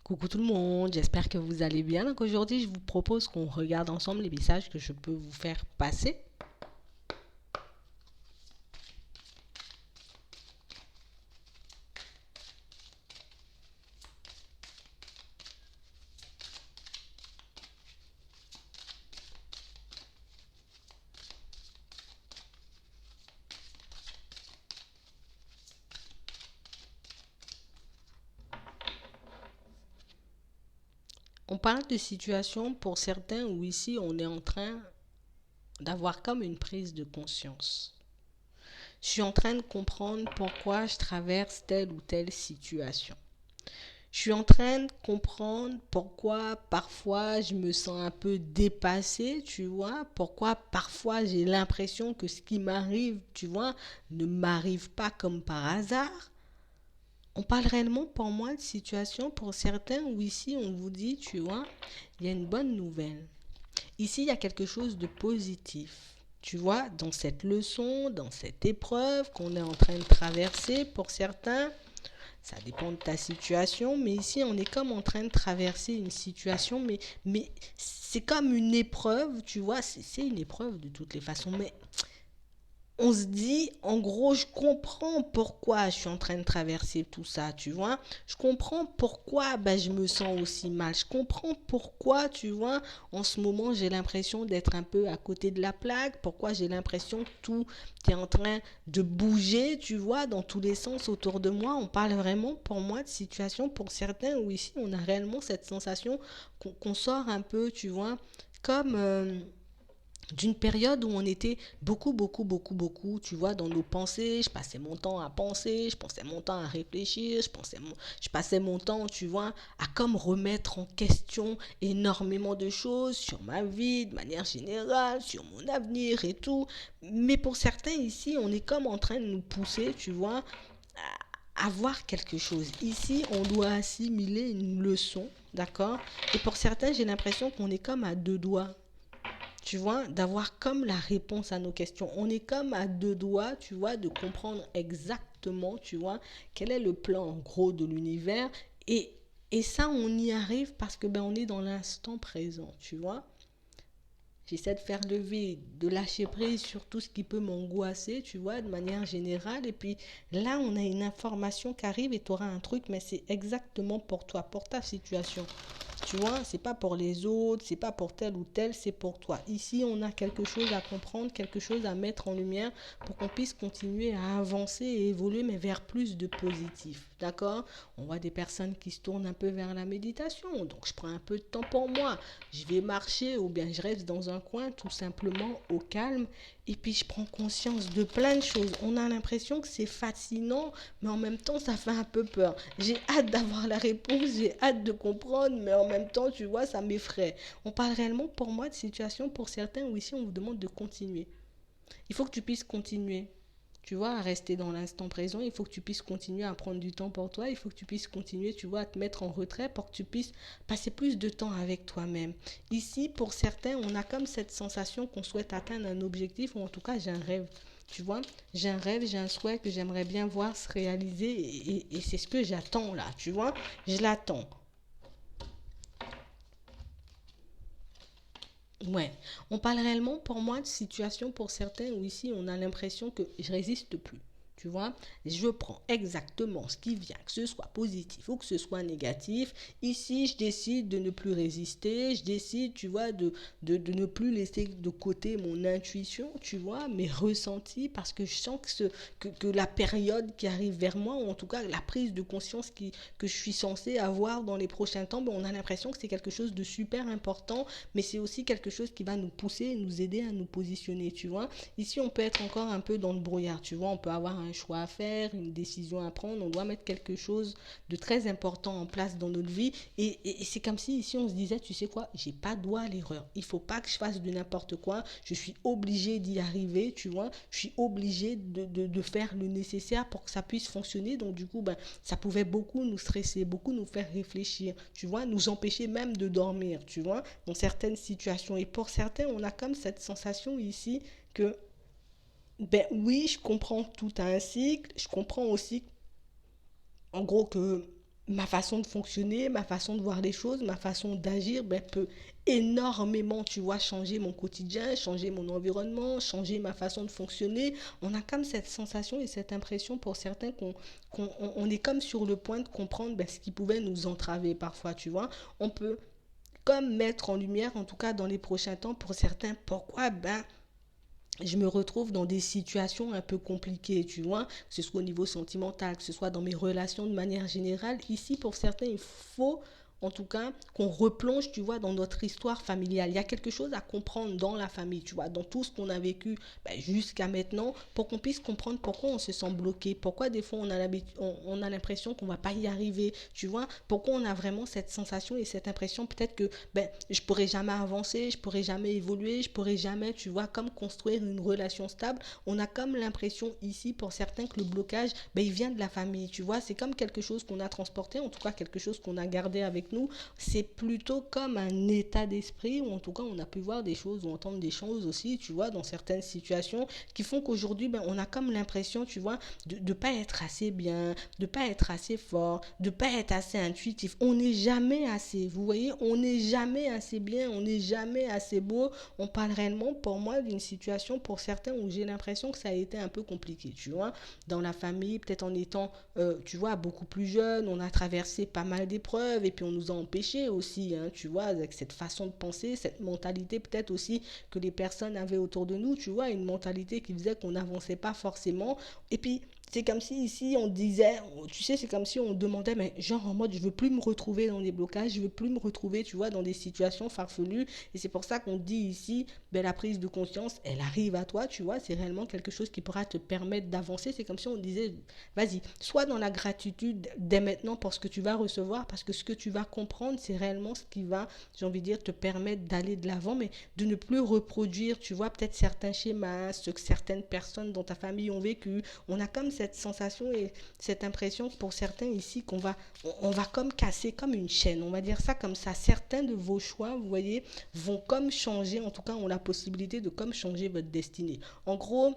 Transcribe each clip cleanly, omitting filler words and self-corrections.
Coucou tout le monde, j'espère que vous allez bien. Donc aujourd'hui, je vous propose qu'on regarde ensemble les messages que je peux vous faire passer. On parle de situations pour certains où ici on est en train d'avoir comme une prise de conscience. Je suis en train de comprendre pourquoi je traverse telle ou telle situation. Je suis en train de comprendre pourquoi parfois je me sens un peu dépassée, tu vois, pourquoi parfois j'ai l'impression que ce qui m'arrive, tu vois, ne m'arrive pas comme par hasard. On parle réellement pour moi de situation pour certains où ici on vous dit, tu vois, il y a une bonne nouvelle. Ici, il y a quelque chose de positif. Tu vois, dans cette leçon, dans cette épreuve qu'on est en train de traverser, pour certains, ça dépend de ta situation, mais ici, on est comme en train de traverser une situation, mais c'est comme une épreuve, tu vois, c'est une épreuve de toutes les façons, mais on se dit, en gros, je comprends pourquoi je suis en train de traverser tout ça, tu vois. Je comprends pourquoi je me sens aussi mal. Je comprends pourquoi, tu vois, en ce moment, j'ai l'impression d'être un peu à côté de la plaque. Pourquoi j'ai l'impression que tout est en train de bouger, tu vois, dans tous les sens autour de moi. On parle vraiment, pour moi, de situation pour certains où ici, on a réellement cette sensation qu'on sort un peu, tu vois, comme... d'une période où on était beaucoup, tu vois, dans nos pensées. Je passais mon temps à penser, je passais mon temps à réfléchir, je passais mon temps, tu vois, à comme remettre en question énormément de choses sur ma vie, de manière générale, sur mon avenir et tout. Mais pour certains ici, on est comme en train de nous pousser, tu vois, à voir quelque chose. Ici, on doit assimiler une leçon, d'accord? Et pour certains, j'ai l'impression qu'on est comme à deux doigts, tu vois, d'avoir comme la réponse à nos questions. On est comme à deux doigts, tu vois, de comprendre exactement, tu vois, quel est le plan en gros de l'univers. Et, et ça, on y arrive parce que on est dans l'instant présent, tu vois. J'essaie de faire lever, de lâcher prise sur tout ce qui peut m'angoisser, tu vois, de manière générale. Et puis là, on a une information qui arrive et tu auras un truc, mais c'est exactement pour toi, pour ta situation. Tu vois, c'est pas pour les autres, c'est pas pour tel ou tel, c'est pour toi. Ici, on a quelque chose à comprendre, quelque chose à mettre en lumière pour qu'on puisse continuer à avancer et évoluer, mais vers plus de positif. D'accord? On voit des personnes qui se tournent un peu vers la méditation. Donc, je prends un peu de temps pour moi. Je vais marcher ou bien je reste dans un coin tout simplement au calme. Et puis, je prends conscience de plein de choses. On a l'impression que c'est fascinant, mais en même temps, ça fait un peu peur. J'ai hâte d'avoir la réponse, j'ai hâte de comprendre, mais en même temps, tu vois, ça m'effraie. On parle réellement pour moi de situation pour certains où ici on vous demande de continuer. Il faut que tu puisses continuer. Tu vois, à rester dans l'instant présent, il faut que tu puisses continuer à prendre du temps pour toi, il faut que tu puisses continuer, tu vois, à te mettre en retrait pour que tu puisses passer plus de temps avec toi-même. Ici, pour certains, on a comme cette sensation qu'on souhaite atteindre un objectif, ou en tout cas, j'ai un rêve. Tu vois, j'ai un rêve, j'ai un souhait que j'aimerais bien voir se réaliser et c'est ce que j'attends là, tu vois, je l'attends. Ouais, on parle réellement pour moi de situation pour certains où ici on a l'impression que je résiste plus. Tu vois, je prends exactement ce qui vient, que ce soit positif ou que ce soit négatif. Ici, je décide de ne plus résister. Je décide, tu vois, de ne plus laisser de côté mon intuition, tu vois, mes ressentis, parce que je sens que la période qui arrive vers moi, ou en tout cas la prise de conscience que je suis censée avoir dans les prochains temps, on a l'impression que c'est quelque chose de super important, mais c'est aussi quelque chose qui va nous pousser et nous aider à nous positionner, tu vois. Ici, on peut être encore un peu dans le brouillard, tu vois, on peut avoir un choix à faire, une décision à prendre, on doit mettre quelque chose de très important en place dans notre vie, et c'est comme si ici on se disait, tu sais quoi, j'ai pas droit à l'erreur, il faut pas que je fasse de n'importe quoi, je suis obligé d'y arriver, tu vois, je suis obligé de faire le nécessaire pour que ça puisse fonctionner, donc du coup, ça pouvait beaucoup nous stresser, beaucoup nous faire réfléchir, tu vois, nous empêcher même de dormir, tu vois, dans certaines situations. Et pour certains, on a comme cette sensation ici que, oui, je comprends tout a un cycle, je comprends aussi, en gros, que ma façon de fonctionner, ma façon de voir les choses, ma façon d'agir peut énormément, tu vois, changer mon quotidien, changer mon environnement, changer ma façon de fonctionner. On a comme cette sensation et cette impression pour certains qu'on est comme sur le point de comprendre ce qui pouvait nous entraver parfois, tu vois. On peut comme mettre en lumière, en tout cas dans les prochains temps, pour certains, pourquoi je me retrouve dans des situations un peu compliquées, tu vois, que ce soit au niveau sentimental, que ce soit dans mes relations de manière générale. Ici, pour certains, il faut en tout cas qu'on replonge, tu vois, dans notre histoire familiale. Il y a quelque chose à comprendre dans la famille, tu vois, dans tout ce qu'on a vécu jusqu'à maintenant, pour qu'on puisse comprendre pourquoi on se sent bloqué, pourquoi des fois on a l'impression qu'on ne va pas y arriver, tu vois, pourquoi on a vraiment cette sensation et cette impression peut-être que je pourrais jamais avancer, je pourrais jamais évoluer, je pourrais jamais, tu vois, comme construire une relation stable. On a comme l'impression ici pour certains que le blocage, il vient de la famille, tu vois, c'est comme quelque chose qu'on a transporté, en tout cas quelque chose qu'on a gardé avec nous. C'est plutôt comme un état d'esprit, ou en tout cas on a pu voir des choses ou entendre des choses aussi, tu vois, dans certaines situations qui font qu'aujourd'hui on a comme l'impression, tu vois, de ne pas être assez bien, de ne pas être assez fort, de ne pas être assez intuitif. On n'est jamais assez, vous voyez, on n'est jamais assez bien, on n'est jamais assez beau. On parle réellement pour moi d'une situation pour certains où j'ai l'impression que ça a été un peu compliqué, tu vois, dans la famille, peut-être en étant, tu vois, beaucoup plus jeune, on a traversé pas mal d'épreuves et puis on nous a empêchés aussi, hein, tu vois, avec cette façon de penser, cette mentalité peut-être aussi que les personnes avaient autour de nous, tu vois, une mentalité qui faisait qu'on n'avançait pas forcément. Et puis, c'est comme si ici on disait, tu sais, c'est comme si on demandait, mais genre en mode, je veux plus me retrouver dans des blocages, je veux plus me retrouver, tu vois, dans des situations farfelues. Et c'est pour ça qu'on dit ici, la prise de conscience, elle arrive à toi, tu vois, c'est réellement quelque chose qui pourra te permettre d'avancer. C'est comme si on disait, vas-y, sois dans la gratitude dès maintenant pour ce que tu vas recevoir, parce que ce que tu vas comprendre, c'est réellement ce qui va, j'ai envie de dire, te permettre d'aller de l'avant, mais de ne plus reproduire, tu vois, peut-être certains schémas, ce que certaines personnes dans ta famille ont vécu. On a comme cette sensation et cette impression pour certains ici on va comme casser comme une chaîne, on va dire ça comme ça. Certains de vos choix, vous voyez, vont comme changer, en tout cas ont la possibilité de comme changer votre destinée. En gros,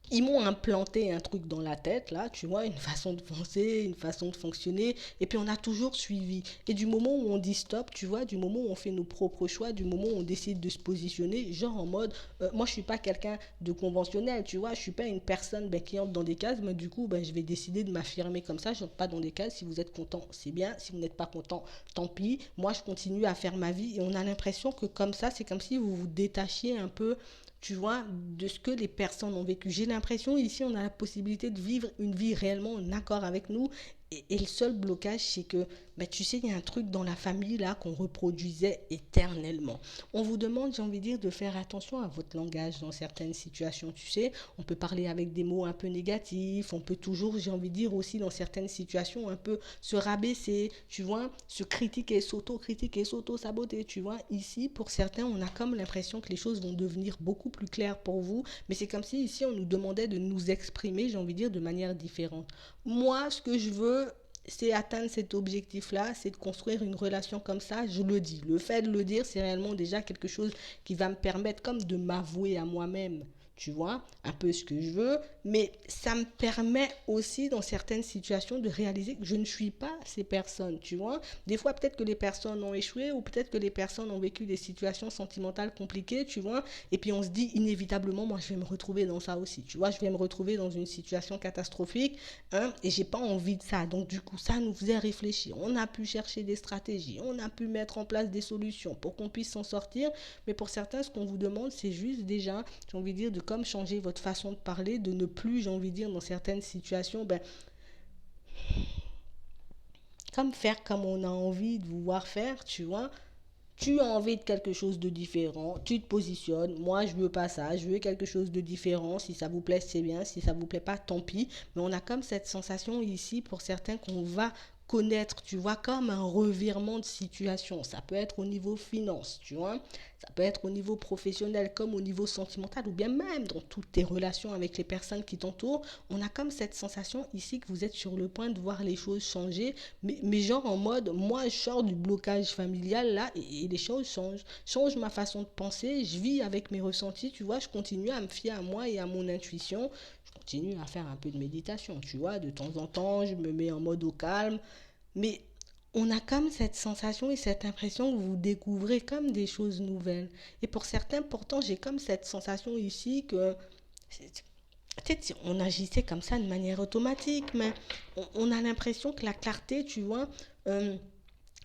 ils m'ont implanté un truc dans la tête, là, tu vois, une façon de penser, une façon de fonctionner, et puis on a toujours suivi. Et du moment où on dit stop, tu vois, du moment où on fait nos propres choix, du moment où on décide de se positionner, genre en mode, moi je suis pas quelqu'un de conventionnel, tu vois, je suis pas une personne qui entre dans des cases, mais du coup, je vais décider de m'affirmer comme ça, je n'entre pas dans des cases. Si vous êtes content, c'est bien, si vous n'êtes pas content, tant pis, moi je continue à faire ma vie, et on a l'impression que comme ça, c'est comme si vous vous détachiez un peu, tu vois, de ce que les personnes ont vécu. J'ai l'impression ici, on a la possibilité de vivre une vie réellement en accord avec nous. Et le seul blocage, c'est que, tu sais, il y a un truc dans la famille là qu'on reproduisait éternellement. On vous demande, j'ai envie de dire, de faire attention à votre langage dans certaines situations. Tu sais, on peut parler avec des mots un peu négatifs, on peut toujours, j'ai envie de dire aussi, dans certaines situations, un peu se rabaisser, tu vois, se critiquer, s'auto-saboter, tu vois. Ici, pour certains, on a comme l'impression que les choses vont devenir beaucoup plus claires pour vous, mais c'est comme si ici, on nous demandait de nous exprimer, j'ai envie de dire, de manière différente. Moi, ce que je veux, c'est atteindre cet objectif-là, c'est de construire une relation comme ça, je le dis. Le fait de le dire, c'est réellement déjà quelque chose qui va me permettre comme de m'avouer à moi-même, tu vois, un peu ce que je veux, mais ça me permet aussi dans certaines situations de réaliser que je ne suis pas ces personnes, tu vois. Des fois, peut-être que les personnes ont échoué ou peut-être que les personnes ont vécu des situations sentimentales compliquées, tu vois, et puis on se dit inévitablement, moi je vais me retrouver dans ça aussi, tu vois, je vais me retrouver dans une situation catastrophique, hein, et j'ai pas envie de ça. Donc du coup, ça nous faisait réfléchir. On a pu chercher des stratégies, on a pu mettre en place des solutions pour qu'on puisse s'en sortir. Mais pour certains, ce qu'on vous demande, c'est juste déjà, j'ai envie de dire, de comme changer votre façon de parler, de ne plus, j'ai envie de dire, dans certaines situations, comme faire comme on a envie de vous voir faire, tu vois. Tu as envie de quelque chose de différent, tu te positionnes, moi je veux pas ça, je veux quelque chose de différent, si ça vous plaît c'est bien, si ça vous plaît pas tant pis, mais on a comme cette sensation ici pour certains qu'on va connaître, tu vois, comme un revirement de situation. Ça peut être au niveau finance, tu vois, ça peut être au niveau professionnel comme au niveau sentimental ou bien même dans toutes tes relations avec les personnes qui t'entourent. On a comme cette sensation ici que vous êtes sur le point de voir les choses changer, mais genre en mode, moi je sors du blocage familial là et les choses changent. Change ma façon de penser, je vis avec mes ressentis, tu vois, je continue à me fier à moi et à mon intuition. Je continue à faire un peu de méditation, tu vois, de temps en temps, je me mets en mode au calme. mais on a comme cette sensation et cette impression que vous découvrez comme des choses nouvelles. Et pour certains, pourtant, j'ai comme cette sensation ici que peut-être on agissait comme ça de manière automatique, mais on a l'impression que la clarté, tu vois, euh,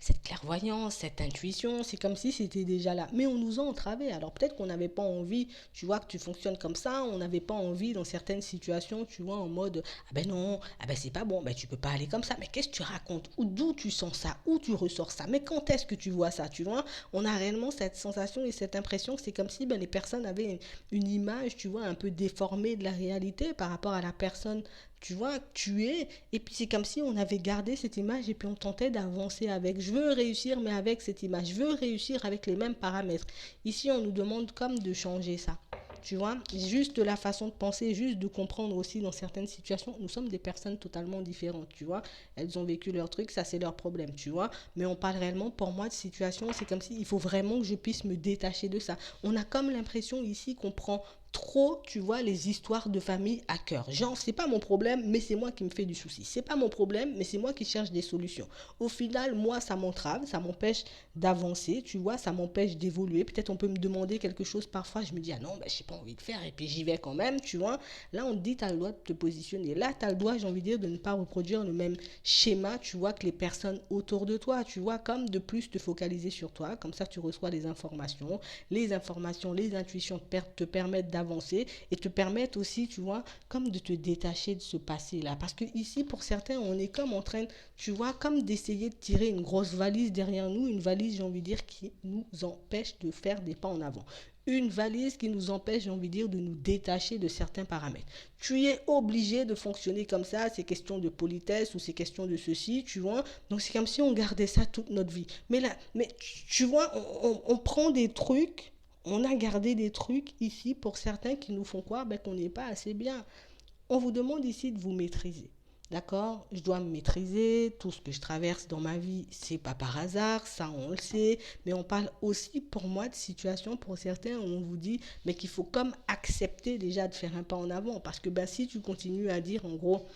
cette clairvoyance, cette intuition, c'est comme si c'était déjà là. Mais on nous a entravés. Alors peut-être qu'on n'avait pas envie, tu vois, que tu fonctionnes comme ça. On n'avait pas envie dans certaines situations, tu vois, en mode, ah ben non, ah ben c'est pas bon, ben tu peux pas aller comme ça. Mais qu'est-ce que tu racontes? Ou d'où tu sens ça? Où tu ressors ça? Mais quand est-ce que tu vois ça? Tu vois, on a réellement cette sensation et cette impression que c'est comme si ben, les personnes avaient une image, tu vois, un peu déformée de la réalité par rapport à la personne, tu vois, tuée. Et puis c'est comme si on avait gardé cette image et puis on tentait d'avancer avec. Je veux réussir, mais avec cette image. Je veux réussir avec les mêmes paramètres. Ici, on nous demande comme de changer ça. Tu vois, juste la façon de penser, juste de comprendre aussi dans certaines situations, nous sommes des personnes totalement différentes, tu vois. Elles ont vécu leur truc, ça c'est leur problème, tu vois. Mais on parle réellement, pour moi, de situation, c'est comme si il faut vraiment que je puisse me détacher de ça. On a comme l'impression ici qu'on prend trop, tu vois, les histoires de famille à cœur. Genre, c'est pas mon problème, mais c'est moi qui me fais du souci. C'est pas mon problème, mais c'est moi qui cherche des solutions. Au final, moi, ça m'entrave, ça m'empêche d'avancer, tu vois, ça m'empêche d'évoluer. Peut-être on peut me demander quelque chose parfois, je me dis, ah non, ben, j'ai pas envie de faire, et puis j'y vais quand même, tu vois. Là, on te dit, tu as le droit de te positionner. Là, tu as le droit, j'ai envie de dire, de ne pas reproduire le même schéma, tu vois, que les personnes autour de toi, tu vois, comme de plus te focaliser sur toi, comme ça, tu reçois les informations, les intuitions te permettent d'avancer et te permettent aussi, tu vois, comme de te détacher de ce passé-là. Parce que ici, pour certains, on est comme en train, tu vois, comme d'essayer de tirer une grosse valise derrière nous, une valise, j'ai envie de dire, qui nous empêche de faire des pas en avant. Une valise qui nous empêche, j'ai envie de dire, de nous détacher de certains paramètres. Tu es obligé de fonctionner comme ça, c'est question de politesse ou c'est question de ceci, tu vois. Donc c'est comme si on gardait ça toute notre vie. Mais là, mais tu vois, on prend des trucs, on a gardé des trucs ici pour certains qui nous font croire ben, qu'on n'est pas assez bien. On vous demande ici de vous maîtriser. D'accord? Je dois me maîtriser. Tout ce que je traverse dans ma vie, c'est pas par hasard. Ça, on le sait. Mais on parle aussi, pour moi, de situations, pour certains, où on vous dit, mais qu'il faut comme accepter déjà de faire un pas en avant. Parce que ben, si tu continues à dire, en gros,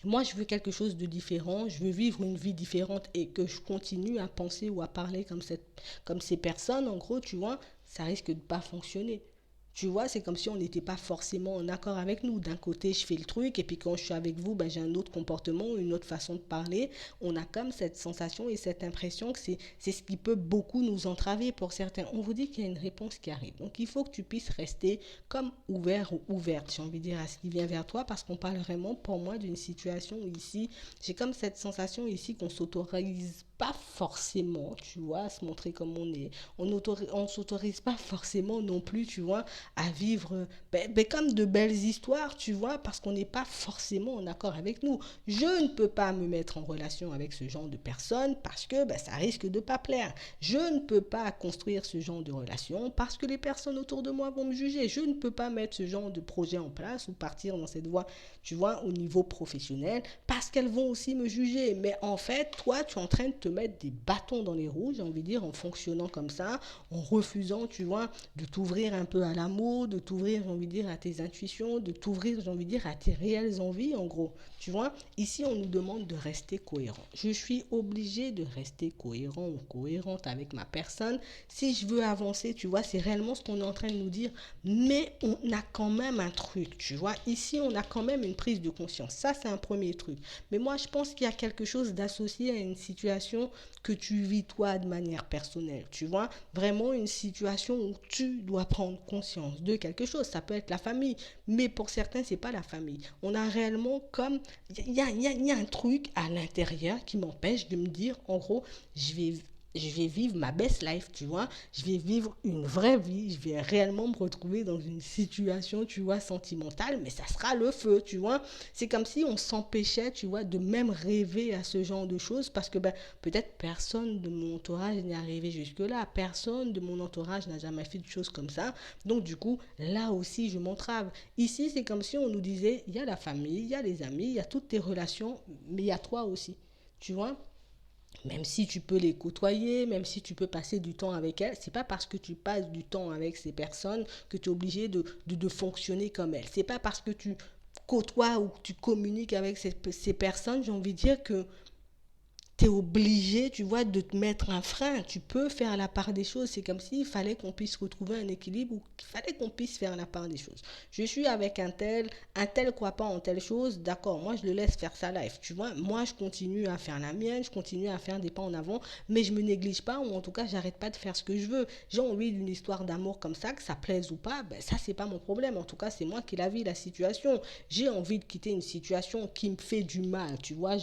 moi, je veux quelque chose de différent, je veux vivre une vie différente et que je continue à penser ou à parler comme ces personnes, en gros, tu vois, ça risque de ne pas fonctionner. Tu vois, c'est comme si on n'était pas forcément en accord avec nous. D'un côté, je fais le truc, et puis quand je suis avec vous, ben, j'ai un autre comportement, une autre façon de parler. On a comme cette sensation et cette impression que c'est ce qui peut beaucoup nous entraver pour certains. On vous dit qu'il y a une réponse qui arrive. Donc, il faut que tu puisses rester comme ouvert ou ouverte, j'ai envie de dire, à ce qui vient vers toi, parce qu'on parle vraiment, pour moi, d'une situation où ici, j'ai comme cette sensation ici qu'on s'autorise pas forcément, tu vois, à se montrer comme on est. On s'autorise pas forcément non plus, tu vois, à vivre comme de belles histoires, tu vois, parce qu'on n'est pas forcément en accord avec nous. Je ne peux pas me mettre en relation avec ce genre de personnes parce que ben, ça risque de pas plaire. Je ne peux pas construire ce genre de relation parce que les personnes autour de moi vont me juger. Je ne peux pas mettre ce genre de projet en place ou partir dans cette voie, tu vois, au niveau professionnel parce qu'elles vont aussi me juger. Mais en fait, toi, tu es en train de te mettre des bâtons dans les roues, j'ai envie de dire, en fonctionnant comme ça, en refusant, tu vois, de t'ouvrir un peu à l'amour, de t'ouvrir, j'ai envie de dire, à tes intuitions, de t'ouvrir, j'ai envie de dire, à tes réelles envies, en gros. Tu vois, ici, on nous demande de rester cohérent. Je suis obligée de rester cohérent ou cohérente avec ma personne. Si je veux avancer, tu vois, c'est réellement ce qu'on est en train de nous dire. Mais on a quand même un truc, tu vois. Ici, on a quand même une prise de conscience. Ça, c'est un premier truc. Mais moi, je pense qu'il y a quelque chose d'associé à une situation que tu vis toi de manière personnelle, tu vois, vraiment une situation où tu dois prendre conscience de quelque chose. Ça peut être la famille, mais pour certains, c'est pas la famille. On a réellement comme il y a un truc à l'intérieur qui m'empêche de me dire, en gros, je vais vivre ma best life, tu vois. Je vais vivre une vraie vie. Je vais réellement me retrouver dans une situation, tu vois, sentimentale, mais ça sera le feu, tu vois. C'est comme si on s'empêchait, tu vois, de même rêver à ce genre de choses parce que ben, peut-être personne de mon entourage n'est arrivé jusque-là. Personne de mon entourage n'a jamais fait de choses comme ça. Donc, du coup, là aussi, je m'entrave. Ici, c'est comme si on nous disait, il y a la famille, il y a les amis, il y a toutes tes relations, mais il y a toi aussi. Tu vois, même si tu peux les côtoyer, même si tu peux passer du temps avec elles, c'est pas parce que tu passes du temps avec ces personnes que tu es obligé de fonctionner comme elles. C'est pas parce que tu côtoies ou que tu communiques avec ces personnes, j'ai envie de dire que tu es obligé, tu vois, de te mettre un frein. Tu peux faire la part des choses. C'est comme s'il fallait qu'on puisse retrouver un équilibre ou qu'il fallait qu'on puisse faire la part des choses. Je suis avec un tel croit pas en telle chose, d'accord, moi je le laisse faire sa life, tu vois. Moi je continue à faire la mienne, je continue à faire des pas en avant, mais je me néglige pas ou en tout cas j'arrête pas de faire ce que je veux. J'ai envie d'une histoire d'amour comme ça, que ça plaise ou pas, ben ça c'est pas mon problème. En tout cas, c'est moi qui la vis la situation. J'ai envie de quitter une situation qui me fait du mal, tu vois.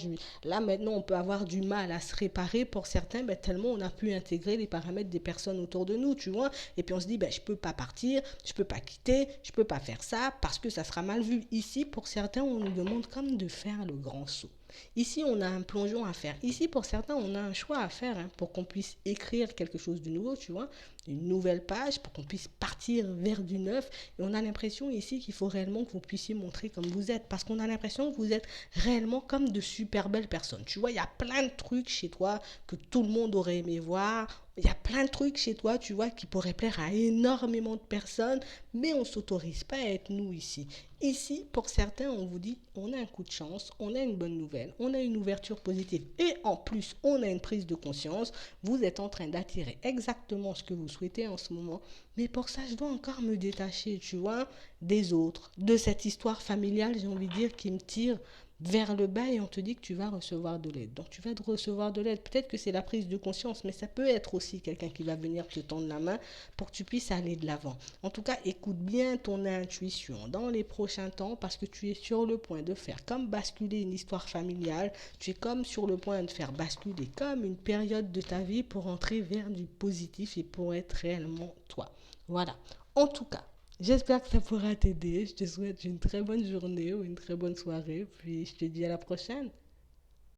Là maintenant, on peut avoir du mal à se réparer pour certains, ben, tellement on a pu intégrer les paramètres des personnes autour de nous, tu vois. Et puis on se dit, ben, je peux pas partir, je peux pas quitter, je peux pas faire ça parce que ça sera mal vu. Ici, pour certains, on nous demande comme de faire le grand saut. Ici, on a un plongeon à faire. Ici, pour certains, on a un choix à faire hein, pour qu'on puisse écrire quelque chose de nouveau, tu vois, une nouvelle page, pour qu'on puisse partir vers du neuf. Et on a l'impression ici qu'il faut réellement que vous puissiez montrer comme vous êtes, parce qu'on a l'impression que vous êtes réellement comme de super belles personnes. Tu vois, il y a plein de trucs chez toi que tout le monde aurait aimé voir. Il y a plein de trucs chez toi, tu vois, qui pourraient plaire à énormément de personnes, mais on ne s'autorise pas à être nous ici. Ici, pour certains, on vous dit, on a un coup de chance, on a une bonne nouvelle, on a une ouverture positive et en plus, on a une prise de conscience. Vous êtes en train d'attirer exactement ce que vous souhaitez en ce moment. Mais pour ça, je dois encore me détacher, tu vois, des autres, de cette histoire familiale, j'ai envie de dire, qui me tire vers le bas et on te dit que tu vas recevoir de l'aide. Donc tu vas recevoir de l'aide. Peut-être que c'est la prise de conscience, mais ça peut être aussi quelqu'un qui va venir te tendre la main pour que tu puisses aller de l'avant. En tout cas, écoute bien ton intuition dans les prochains temps parce que tu es sur le point de faire comme basculer une histoire familiale. Tu es comme sur le point de faire basculer comme une période de ta vie pour entrer vers du positif et pour être réellement toi. Voilà. En tout cas, j'espère que ça pourra t'aider. Je te souhaite une très bonne journée ou une très bonne soirée. Puis je te dis à la prochaine.